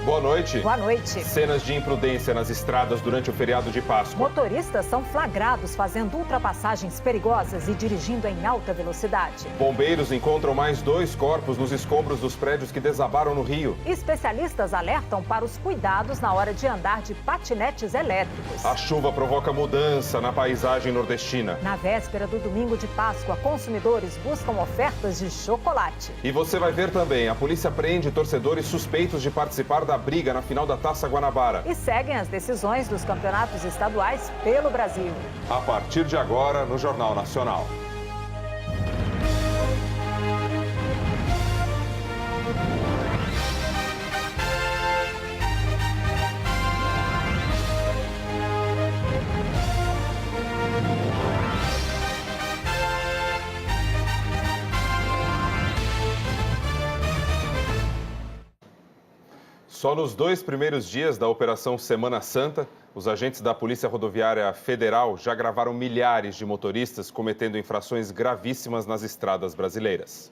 Boa noite. Boa noite. Cenas de imprudência nas estradas durante o feriado de Páscoa. Motoristas são flagrados fazendo ultrapassagens perigosas e dirigindo em alta velocidade. Bombeiros encontram mais 2 corpos nos escombros dos prédios que desabaram no Rio. Especialistas alertam para os cuidados na hora de andar de patinetes elétricos. A chuva provoca mudança na paisagem nordestina. Na véspera do domingo de Páscoa, consumidores buscam ofertas de chocolate. E você vai ver também, a polícia prende torcedores suspeitos de participar da briga na final da Taça Guanabara. E seguem as decisões dos campeonatos estaduais pelo Brasil. A partir de agora, no Jornal Nacional. Só nos 2 primeiros dias da Operação Semana Santa, os agentes da Polícia Rodoviária Federal já gravaram milhares de motoristas cometendo infrações gravíssimas nas estradas brasileiras.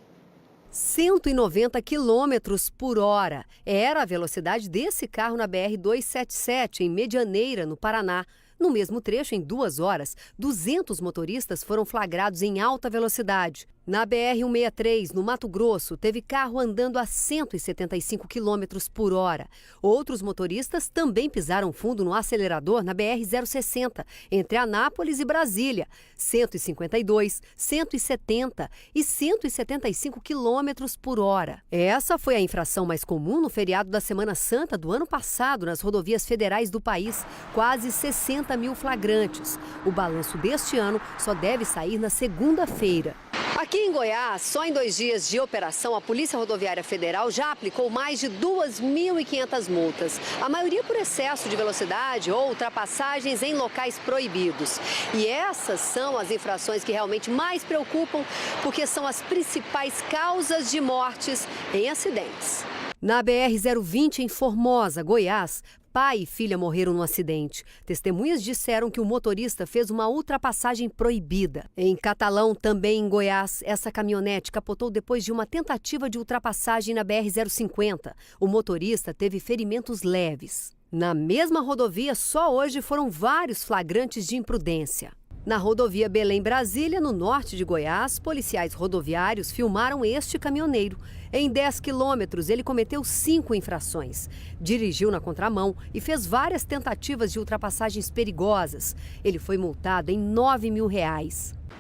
190 quilômetros por hora. Era a velocidade desse carro na BR-277, em Medianeira, no Paraná. No mesmo trecho, em 2 horas, 200 motoristas foram flagrados em alta velocidade. Na BR-163, no Mato Grosso, teve carro andando a 175 km por hora. Outros motoristas também pisaram fundo no acelerador na BR-060, entre Anápolis e Brasília. 152, 170 e 175 km por hora. Essa foi a infração mais comum no feriado da Semana Santa do ano passado nas rodovias federais do país. Quase 60 mil flagrantes. O balanço deste ano só deve sair na segunda-feira. Aqui em Goiás, só em 2 dias de operação, a Polícia Rodoviária Federal já aplicou mais de 2.500 multas. A maioria por excesso de velocidade ou ultrapassagens em locais proibidos. E essas são as infrações que realmente mais preocupam, porque são as principais causas de mortes em acidentes. Na BR-020, em Formosa, Goiás, pai e filha morreram no acidente. Testemunhas disseram que o motorista fez uma ultrapassagem proibida. Em Catalão, também em Goiás, essa caminhonete capotou depois de uma tentativa de ultrapassagem na BR-050. O motorista teve ferimentos leves. Na mesma rodovia, só hoje foram vários flagrantes de imprudência. Na rodovia Belém-Brasília, no norte de Goiás, policiais rodoviários filmaram este caminhoneiro. Em 10 quilômetros, ele cometeu 5 infrações. Dirigiu na contramão e fez várias tentativas de ultrapassagens perigosas. Ele foi multado em R$9 mil.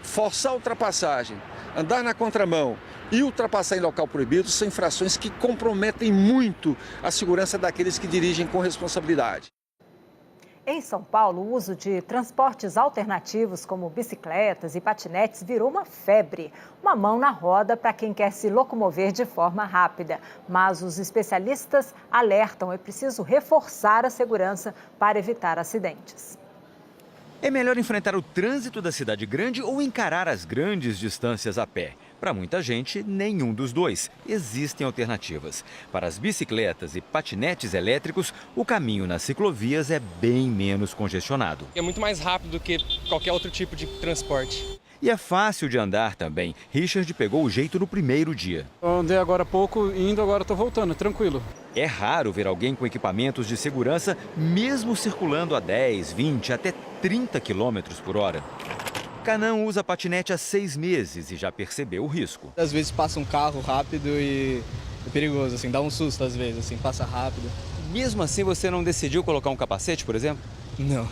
Forçar a ultrapassagem, andar na contramão e ultrapassar em local proibido são infrações que comprometem muito a segurança daqueles que dirigem com responsabilidade. Em São Paulo, o uso de transportes alternativos como bicicletas e patinetes virou uma febre. Uma mão na roda para quem quer se locomover de forma rápida. Mas os especialistas alertam, é preciso reforçar a segurança para evitar acidentes. É melhor enfrentar o trânsito da cidade grande ou encarar as grandes distâncias a pé? Para muita gente, nenhum dos dois. Existem alternativas. Para as bicicletas e patinetes elétricos, o caminho nas ciclovias é bem menos congestionado. É muito mais rápido do que qualquer outro tipo de transporte. E é fácil de andar também. Richard pegou o jeito no primeiro dia. Eu andei agora há pouco, indo, agora estou voltando, tranquilo. É raro ver alguém com equipamentos de segurança, mesmo circulando a 10, 20, até 30 km por hora. Canã usa patinete há 6 meses e já percebeu o risco. Às vezes passa um carro rápido e é perigoso, assim, dá um susto às vezes, assim, passa rápido. Mesmo assim, você não decidiu colocar um capacete, por exemplo? Não,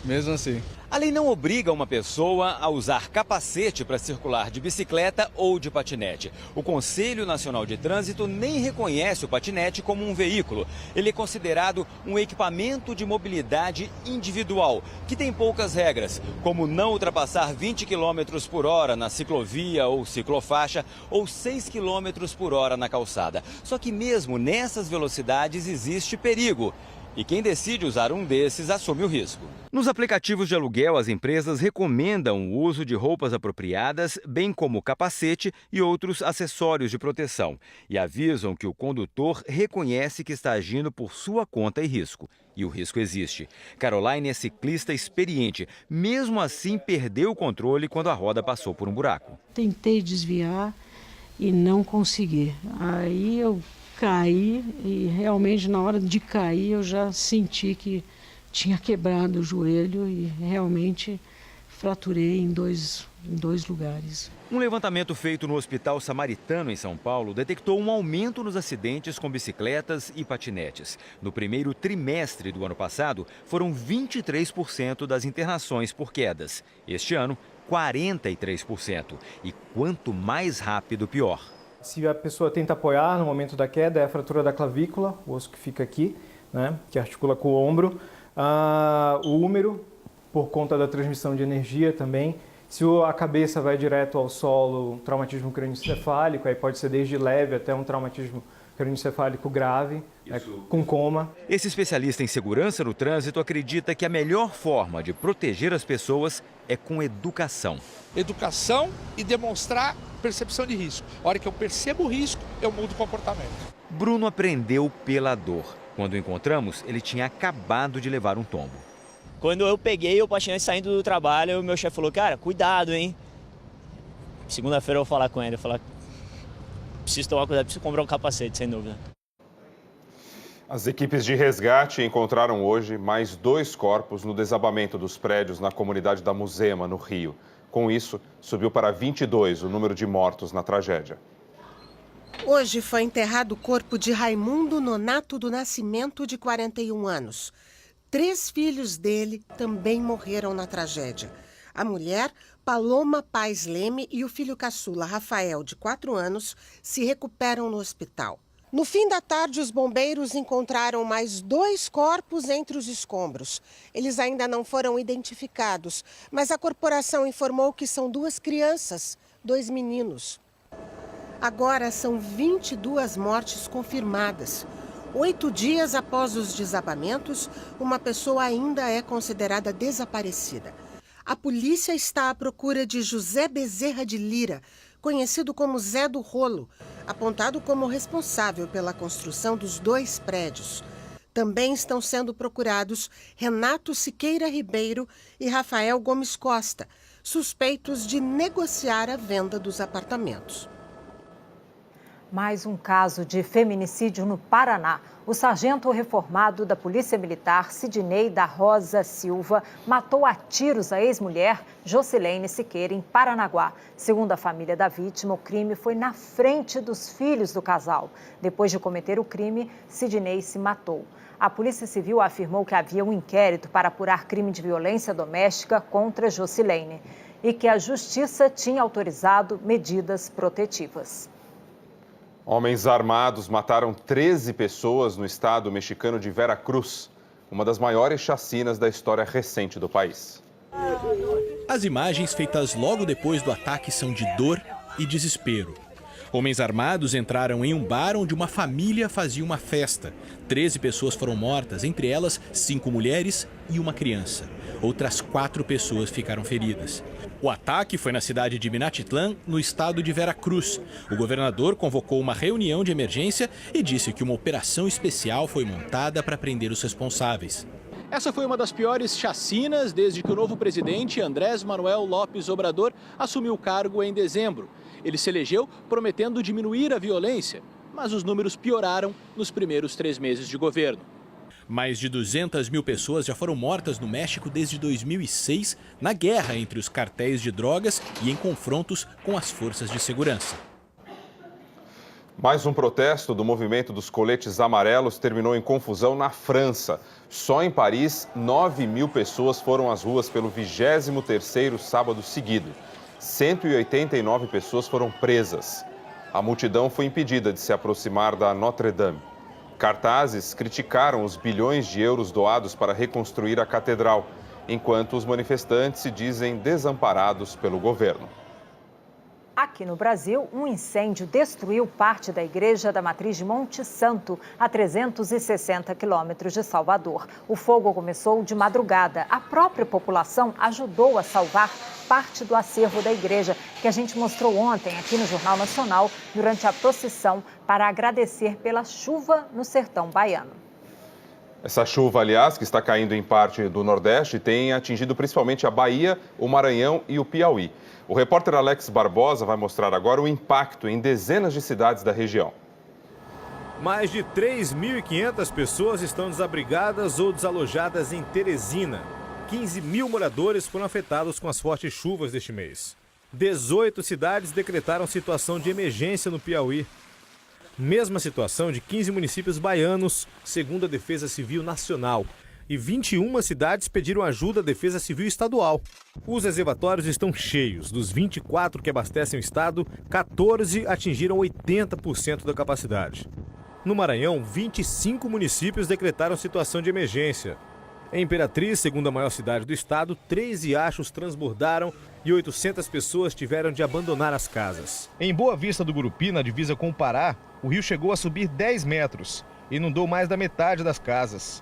mesmo assim. A lei não obriga uma pessoa a usar capacete para circular de bicicleta ou de patinete. O Conselho Nacional de Trânsito nem reconhece o patinete como um veículo. Ele é considerado um equipamento de mobilidade individual, que tem poucas regras, como não ultrapassar 20 km por hora na ciclovia ou ciclofaixa ou 6 km por hora na calçada. Só que mesmo nessas velocidades existe perigo. E quem decide usar um desses assume o risco. Nos aplicativos de aluguel, as empresas recomendam o uso de roupas apropriadas, bem como capacete e outros acessórios de proteção. E avisam que o condutor reconhece que está agindo por sua conta e risco. E o risco existe. Caroline é ciclista experiente. Mesmo assim, perdeu o controle quando a roda passou por um buraco. Tentei desviar e não consegui. Aí eu caí e realmente na hora de cair eu já senti que tinha quebrado o joelho e realmente fraturei em dois lugares. Um levantamento feito no Hospital Samaritano, em São Paulo, detectou um aumento nos acidentes com bicicletas e patinetes. No primeiro trimestre do ano passado, foram 23% das internações por quedas. Este ano, 43%. E quanto mais rápido, pior. Se a pessoa tenta apoiar no momento da queda, é a fratura da clavícula, o osso que fica aqui, né, que articula com o ombro. O húmero, por conta da transmissão de energia também. Se a cabeça vai direto ao solo, traumatismo crânioencefálico, aí pode ser desde leve até um traumatismo crânioencefálico grave, com coma. Esse especialista em segurança no trânsito acredita que a melhor forma de proteger as pessoas é com educação. Educação e demonstrar percepção de risco. A hora que eu percebo o risco, eu mudo o comportamento. Bruno aprendeu pela dor. Quando o encontramos, ele tinha acabado de levar um tombo. Quando eu peguei o patinete saindo do trabalho, o meu chefe falou, cara, cuidado, hein? Segunda-feira eu vou falar com ele, eu vou falar, preciso tomar cuidado, preciso comprar um capacete, sem dúvida. As equipes de resgate encontraram hoje mais 2 corpos no desabamento dos prédios na comunidade da Muzema, no Rio. Com isso, subiu para 22 o número de mortos na tragédia. Hoje foi enterrado o corpo de Raimundo Nonato do Nascimento, de 41 anos. 3 filhos dele também morreram na tragédia. A mulher, Paloma Paz Leme, e o filho caçula, Rafael, de 4 anos, se recuperam no hospital. No fim da tarde, os bombeiros encontraram mais 2 corpos entre os escombros. Eles ainda não foram identificados, mas a corporação informou que são 2 crianças, 2 meninos. Agora são 22 mortes confirmadas. 8 dias após os desabamentos, uma pessoa ainda é considerada desaparecida. A polícia está à procura de José Bezerra de Lira, conhecido como Zé do Rolo, apontado como responsável pela construção dos 2 prédios. Também estão sendo procurados Renato Siqueira Ribeiro e Rafael Gomes Costa, suspeitos de negociar a venda dos apartamentos. Mais um caso de feminicídio no Paraná. O sargento reformado da Polícia Militar, Sidney da Rosa Silva, matou a tiros a ex-mulher Jocilene Siqueira, em Paranaguá. Segundo a família da vítima, o crime foi na frente dos filhos do casal. Depois de cometer o crime, Sidney se matou. A Polícia Civil afirmou que havia um inquérito para apurar crime de violência doméstica contra Jocilene e que a Justiça tinha autorizado medidas protetivas. Homens armados mataram 13 pessoas no estado mexicano de Veracruz, uma das maiores chacinas da história recente do país. As imagens feitas logo depois do ataque são de dor e desespero. Homens armados entraram em um bar onde uma família fazia uma festa. 13 pessoas foram mortas, entre elas 5 mulheres e uma criança. Outras 4 pessoas ficaram feridas. O ataque foi na cidade de Minatitlán, no estado de Veracruz. O governador convocou uma reunião de emergência e disse que uma operação especial foi montada para prender os responsáveis. Essa foi uma das piores chacinas desde que o novo presidente, Andrés Manuel López Obrador, assumiu o cargo em dezembro. Ele se elegeu prometendo diminuir a violência, mas os números pioraram nos primeiros 3 meses de governo. Mais de 200 mil pessoas já foram mortas no México desde 2006, na guerra entre os cartéis de drogas e em confrontos com as forças de segurança. Mais um protesto do movimento dos coletes amarelos terminou em confusão na França. Só em Paris, 9 mil pessoas foram às ruas pelo 23º sábado seguido. 189 pessoas foram presas. A multidão foi impedida de se aproximar da Notre-Dame. Cartazes criticaram os bilhões de euros doados para reconstruir a catedral, enquanto os manifestantes se dizem desamparados pelo governo. Aqui no Brasil, um incêndio destruiu parte da Igreja da Matriz de Monte Santo, a 360 quilômetros de Salvador. O fogo começou de madrugada. A própria população ajudou a salvar parte do acervo da igreja, que a gente mostrou ontem aqui no Jornal Nacional, durante a procissão, para agradecer pela chuva no sertão baiano. Essa chuva, aliás, que está caindo em parte do Nordeste, tem atingido principalmente a Bahia, o Maranhão e o Piauí. O repórter Alex Barbosa vai mostrar agora o impacto em dezenas de cidades da região. Mais de 3.500 pessoas estão desabrigadas ou desalojadas em Teresina. 15 mil moradores foram afetados com as fortes chuvas deste mês. 18 cidades decretaram situação de emergência no Piauí. Mesma situação de 15 municípios baianos, segundo a Defesa Civil Nacional. E 21 cidades pediram ajuda à Defesa Civil Estadual. Os reservatórios estão cheios. Dos 24 que abastecem o estado, 14 atingiram 80% da capacidade. No Maranhão, 25 municípios decretaram situação de emergência. Em Imperatriz, segunda maior cidade do estado, 3 riachos transbordaram e 800 pessoas tiveram de abandonar as casas. Em Boa Vista do Gurupi, na divisa com o Pará, o rio chegou a subir 10 metros e inundou mais da metade das casas.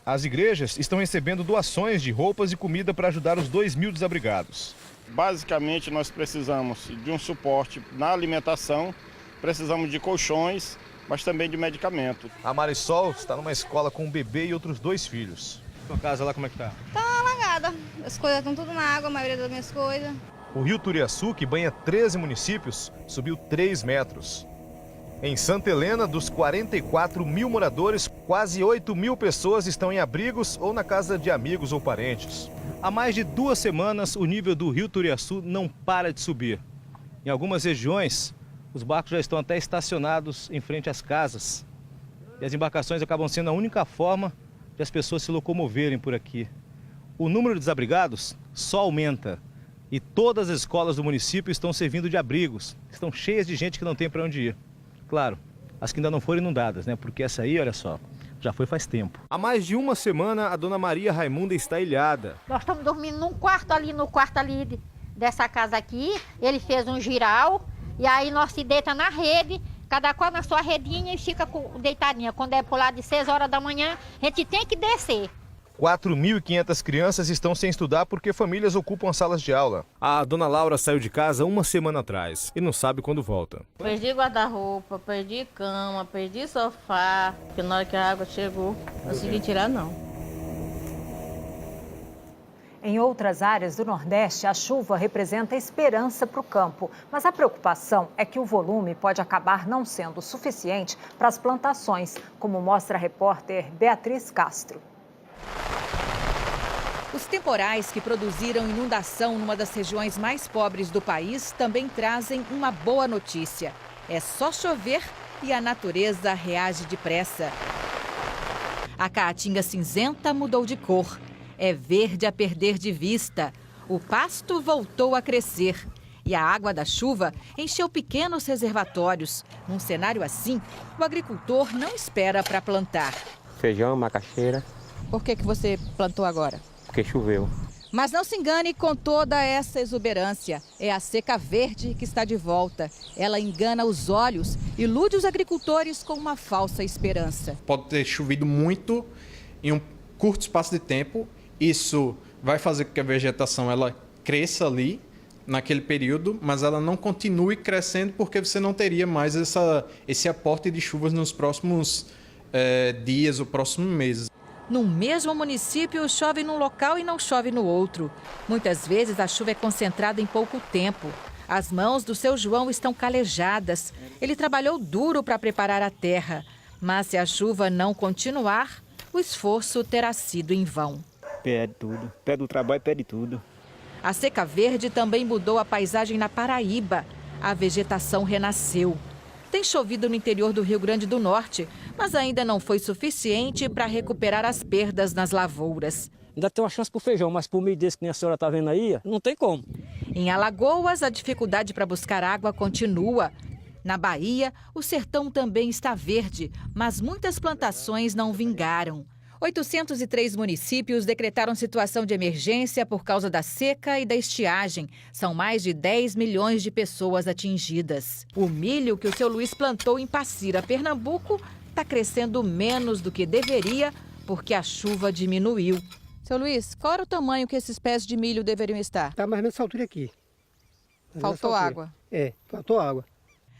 As igrejas estão recebendo doações de roupas e comida para ajudar os 2.000 desabrigados. Basicamente, nós precisamos de um suporte na alimentação, precisamos de colchões, mas também de medicamento. A Marisol está numa escola com um bebê e outros 2 filhos. Sua casa lá como é que tá? Tá alagada. As coisas estão tudo na água, a maioria das minhas coisas. O rio Turiaçu, que banha 13 municípios, subiu 3 metros. Em Santa Helena, dos 44 mil moradores, quase 8 mil pessoas estão em abrigos ou na casa de amigos ou parentes. Há mais de 2 semanas, o nível do rio Turiaçu não para de subir. Em algumas regiões, os barcos já estão até estacionados em frente às casas. E as embarcações acabam sendo a única forma de as pessoas se locomoverem por aqui. O número de desabrigados só aumenta. E todas as escolas do município estão servindo de abrigos. Estão cheias de gente que não tem para onde ir. Claro, as que ainda não foram inundadas, né? Porque essa aí, olha só, já foi faz tempo. Há mais de 1 semana, a dona Maria Raimunda está ilhada. Nós estamos dormindo no quarto ali dessa casa aqui. Ele fez um giral e aí nós se deita na rede, cada qual na sua redinha e fica deitadinha. Quando é por lá de 6 horas da manhã, a gente tem que descer. 4.500 crianças estão sem estudar porque famílias ocupam as salas de aula. A dona Laura saiu de casa 1 semana atrás e não sabe quando volta. Perdi guarda-roupa, perdi cama, perdi sofá, porque na hora que a água chegou, não consegui tirar não. Em outras áreas do Nordeste, a chuva representa esperança para o campo, mas a preocupação é que o volume pode acabar não sendo suficiente para as plantações, como mostra a repórter Beatriz Castro. Os temporais que produziram inundação numa das regiões mais pobres do país também trazem uma boa notícia. É só chover e a natureza reage depressa. A caatinga cinzenta mudou de cor. É verde a perder de vista. O pasto voltou a crescer. E a água da chuva encheu pequenos reservatórios. Num cenário assim, o agricultor não espera para plantar. Feijão, macaxeira. Por que você plantou agora? Porque choveu. Mas não se engane com toda essa exuberância. É a seca verde que está de volta. Ela engana os olhos, ilude os agricultores com uma falsa esperança. Pode ter chovido muito em um curto espaço de tempo. Isso vai fazer com que a vegetação ela cresça ali naquele período, mas ela não continue crescendo porque você não teria mais esse aporte de chuvas nos próximos dias ou próximos meses. No mesmo município, chove num local e não chove no outro. Muitas vezes a chuva é concentrada em pouco tempo. As mãos do seu João estão calejadas. Ele trabalhou duro para preparar a terra. Mas se a chuva não continuar, o esforço terá sido em vão. Perde tudo. Perde o trabalho, perde tudo. A seca verde também mudou a paisagem na Paraíba. A vegetação renasceu. Tem chovido no interior do Rio Grande do Norte, mas ainda não foi suficiente para recuperar as perdas nas lavouras. Ainda tem uma chance para o feijão, mas para o milho desse que a senhora está vendo aí, não tem como. Em Alagoas, a dificuldade para buscar água continua. Na Bahia, o sertão também está verde, mas muitas plantações não vingaram. 803 municípios decretaram situação de emergência por causa da seca e da estiagem. São mais de 10 milhões de pessoas atingidas. O milho que o seu Luiz plantou em Passira, Pernambuco, está crescendo menos do que deveria porque a chuva diminuiu. Seu Luiz, qual era o tamanho que esses pés de milho deveriam estar? Está mais ou menos nessa altura aqui. Faltou água? Faltou água.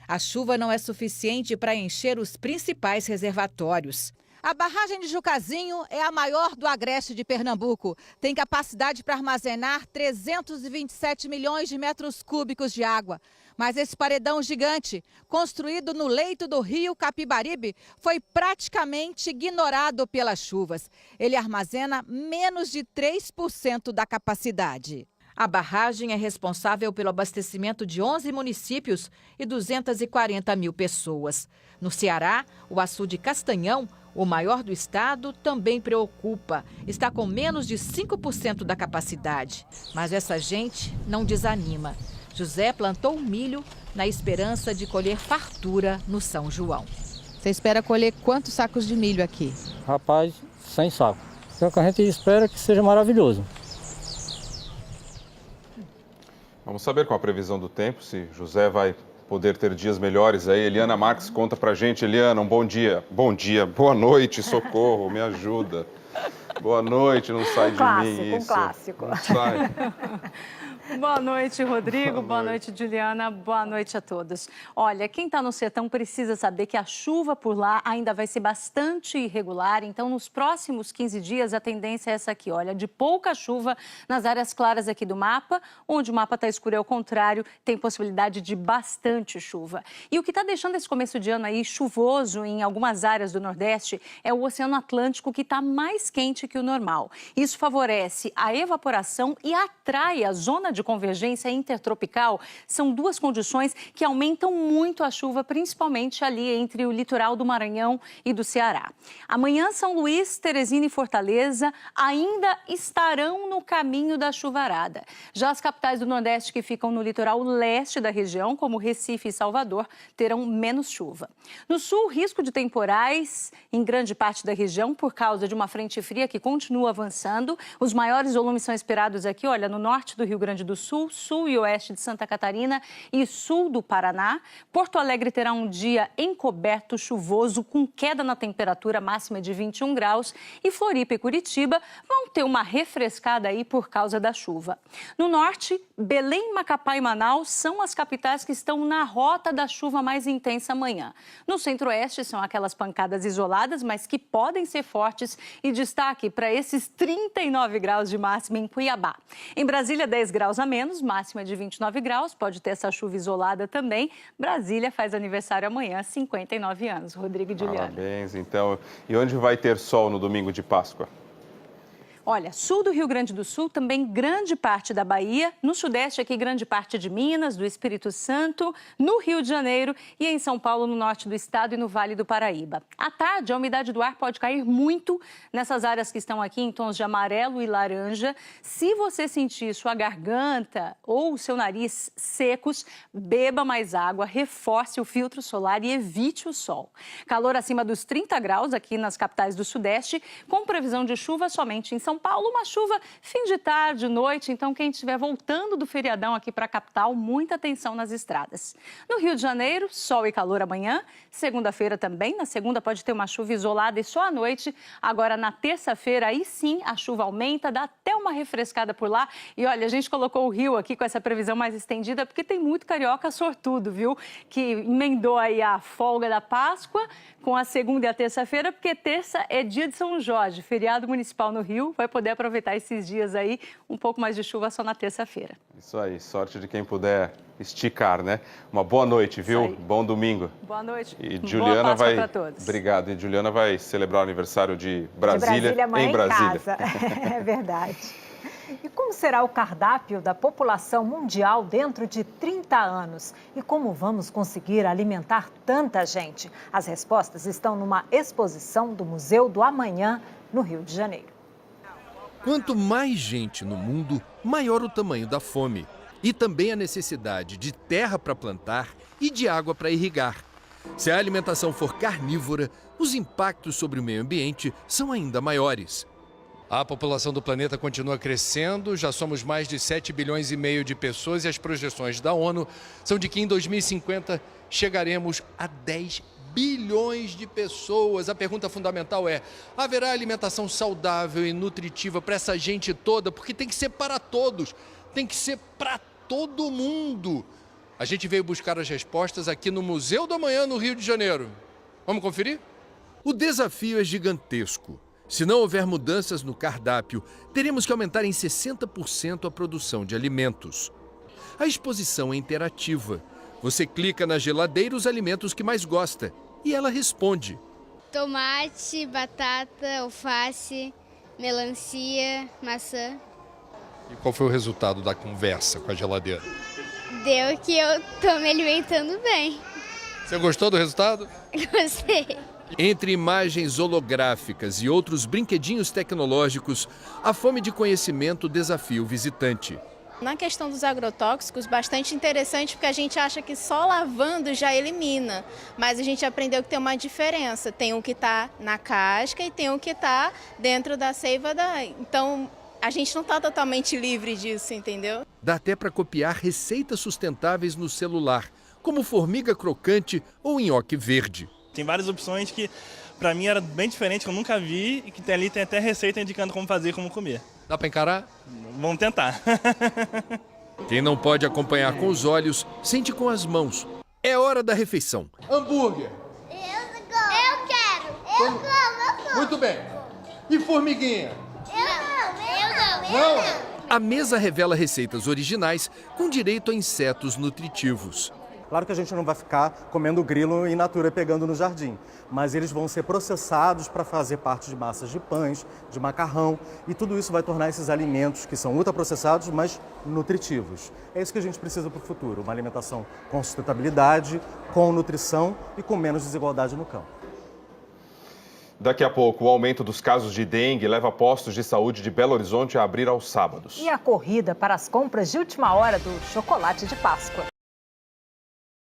A chuva não é suficiente para encher os principais reservatórios. A barragem de Jucazinho é a maior do agreste de Pernambuco. Tem capacidade para armazenar 327 milhões de metros cúbicos de água. Mas esse paredão gigante, construído no leito do rio Capibaribe, foi praticamente ignorado pelas chuvas. Ele armazena menos de 3% da capacidade. A barragem é responsável pelo abastecimento de 11 municípios e 240 mil pessoas. No Ceará, o açude Castanhão, o maior do estado, também preocupa. Está com menos de 5% da capacidade. Mas essa gente não desanima. José plantou milho na esperança de colher fartura no São João. Você espera colher quantos sacos de milho aqui? Rapaz, 100 sacos. Então a gente espera que seja maravilhoso. Vamos saber com a previsão do tempo se José vai poder ter dias melhores aí. Eliana Marques conta pra gente. Eliana, um bom dia. Bom dia, boa noite, socorro, me ajuda. Boa noite, não sai de mim isso. Clássico. Não sai. Boa noite, Rodrigo. Boa noite, Juliana. Boa noite a todos. Olha, quem está no sertão precisa saber que a chuva por lá ainda vai ser bastante irregular. Então, nos próximos 15 dias, a tendência é essa aqui, olha, de pouca chuva nas áreas claras aqui do mapa. Onde o mapa está escuro é o contrário, tem possibilidade de bastante chuva. E o que está deixando esse começo de ano aí chuvoso em algumas áreas do Nordeste é o Oceano Atlântico, que está mais quente que o normal. Isso favorece a evaporação e atrai a zona de convergência intertropical. São duas condições que aumentam muito a chuva, principalmente ali entre o litoral do Maranhão e do Ceará. Amanhã, São Luís, Teresina e Fortaleza ainda estarão no caminho da chuvarada. Já as capitais do Nordeste que ficam no litoral leste da região, como Recife e Salvador, terão menos chuva. No sul, risco de temporais em grande parte da região por causa de uma frente fria que continua avançando. Os maiores volumes são esperados aqui, olha, no norte do Rio Grande do Sul, sul e oeste de Santa Catarina e sul do Paraná. Porto Alegre terá um dia encoberto, chuvoso, com queda na temperatura máxima de 21 graus. E Floripa e Curitiba vão ter uma refrescada aí por causa da chuva. No norte, Belém, Macapá e Manaus são as capitais que estão na rota da chuva mais intensa amanhã. No centro-oeste são aquelas pancadas isoladas, mas que podem ser fortes. E destaque para esses 39 graus de máxima em Cuiabá. Em Brasília, 10 graus a menos, máxima de 29 graus, pode ter essa chuva isolada também. Brasília faz aniversário amanhã, 59 anos. Rodrigo e Juliana. Parabéns, então. E onde vai ter sol no domingo de Páscoa? Olha, sul do Rio Grande do Sul, também grande parte da Bahia. No sudeste aqui, grande parte de Minas, do Espírito Santo, no Rio de Janeiro e em São Paulo, no norte do estado e no Vale do Paraíba. À tarde, a umidade do ar pode cair muito nessas áreas que estão aqui em tons de amarelo e laranja. Se você sentir sua garganta ou seu nariz secos, beba mais água, reforce o filtro solar e evite o sol. Calor acima dos 30 graus aqui nas capitais do sudeste, com previsão de chuva somente em São Paulo, uma chuva fim de tarde, noite, então quem estiver voltando do feriadão aqui para a capital, muita atenção nas estradas. No Rio de Janeiro, sol e calor amanhã, segunda-feira também, na segunda pode ter uma chuva isolada e só à noite, agora na terça-feira aí sim a chuva aumenta, dá até uma refrescada por lá e olha, a gente colocou o Rio aqui com essa previsão mais estendida porque tem muito carioca sortudo, viu? Que emendou aí a folga da Páscoa com a segunda e a terça-feira, porque terça é dia de São Jorge, feriado municipal no Rio, vai poder aproveitar esses dias aí, um pouco mais de chuva só na terça-feira. Isso aí, sorte de quem puder esticar, né? Uma boa noite, viu? Bom domingo. Boa noite. E Juliana vai. Para todos. Obrigado. E Juliana vai celebrar o aniversário de Brasília, em Brasília. Em casa. É verdade. E como será o cardápio da população mundial dentro de 30 anos? E como vamos conseguir alimentar tanta gente? As respostas estão numa exposição do Museu do Amanhã, no Rio de Janeiro. Quanto mais gente no mundo, maior o tamanho da fome. E também a necessidade de terra para plantar e de água para irrigar. Se a alimentação for carnívora, os impactos sobre o meio ambiente são ainda maiores. A população do planeta continua crescendo, já somos mais de 7,5 bilhões de pessoas e as projeções da ONU são de que em 2050 chegaremos a 10 bilhões de pessoas. A pergunta fundamental é: haverá alimentação saudável e nutritiva para essa gente toda? Porque tem que ser para todos, tem que ser para todo mundo. A gente veio buscar as respostas aqui no Museu do Amanhã, no Rio de Janeiro. Vamos conferir? O desafio é gigantesco. Se não houver mudanças no cardápio, teremos que aumentar em 60% a produção de alimentos. A exposição é interativa. Você clica na geladeira os alimentos que mais gosta e ela responde. Tomate, batata, alface, melancia, maçã. E qual foi o resultado da conversa com a geladeira? Deu que eu tô me alimentando bem. Você gostou do resultado? Gostei. Entre imagens holográficas e outros brinquedinhos tecnológicos, a fome de conhecimento desafia o visitante. Na questão dos agrotóxicos, bastante interessante porque a gente acha que só lavando já elimina, mas a gente aprendeu que tem uma diferença. Tem o que está na casca e tem o que está dentro da seiva. Então, a gente não está totalmente livre disso, entendeu? Dá até para copiar receitas sustentáveis no celular, como formiga crocante ou nhoque verde. Tem várias opções que, para mim, era bem diferente, que eu nunca vi e que ali tem até receita indicando como fazer e como comer. Dá para encarar? Vamos tentar. Quem não pode acompanhar com os olhos, sente com as mãos. É hora da refeição. Hambúrguer. Eu quero. Eu como. Muito bem. E formiguinha? Eu não. A mesa revela receitas originais com direito a insetos nutritivos. Claro que a gente não vai ficar comendo grilo in natura pegando no jardim, mas eles vão ser processados para fazer parte de massas de pães, de macarrão, e tudo isso vai tornar esses alimentos que são ultraprocessados, mas nutritivos. É isso que a gente precisa para o futuro, uma alimentação com sustentabilidade, com nutrição e com menos desigualdade no campo. Daqui a pouco, o aumento dos casos de dengue leva postos de saúde de Belo Horizonte a abrir aos sábados. E a corrida para as compras de última hora do chocolate de Páscoa.